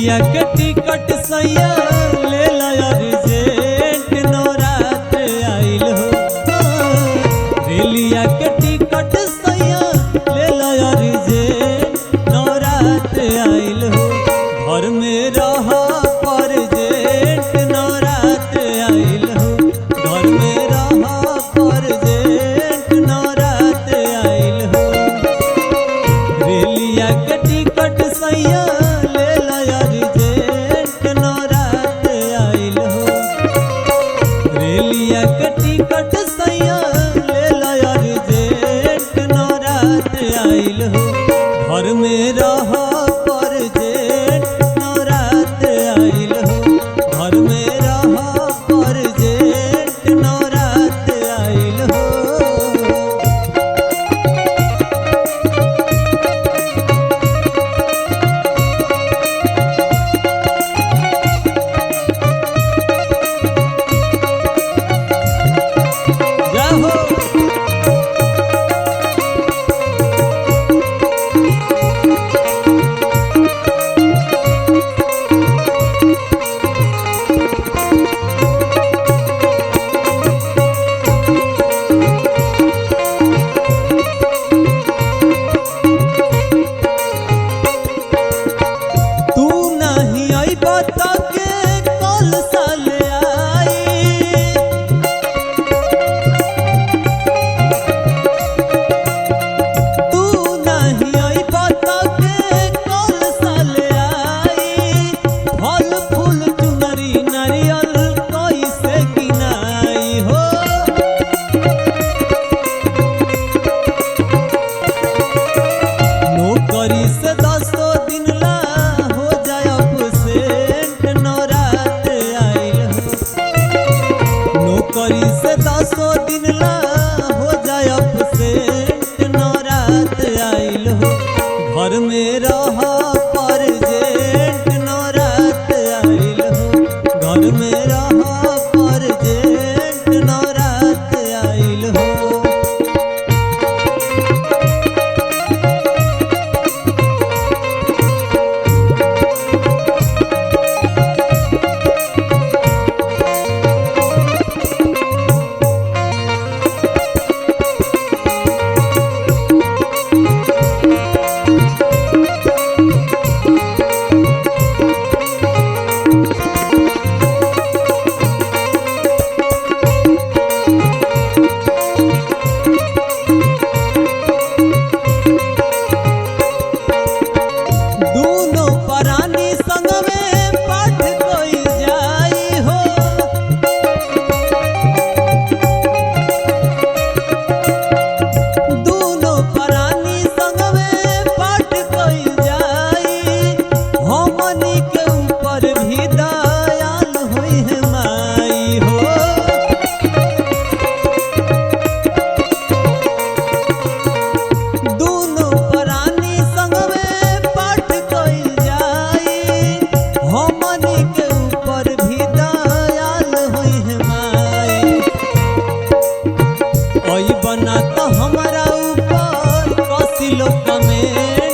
रेलिया के टिकट सैया ले लया रिजेंट नौरात आइल हो। रेलिया के टिकट सैया ले लया रिजेंट नौरात आइल हो। घर में रह पर जेंट नौरात आइल हो। घर में रह पर जेंट नौरात आइल हो। रेलिया के टिकट सैया ले लया रिजेंट नौरात आइल हो। रेलिया के टिकट सैया ले लया रिजेंट नौरात आइल हो। घर में रह पर जेंट नौरात आइल हो। घर में रह पर जेंट नौरात आइल हो। नौकरी से 10 दिन ला हो जाए अपसेंट नौरात आइल हो। घर में रह पर जेंट नौरात आइल हो। घर में रह पर जेंट नौरात आइल हो। बना तो हमारा ऊपर कसिलो कमेंट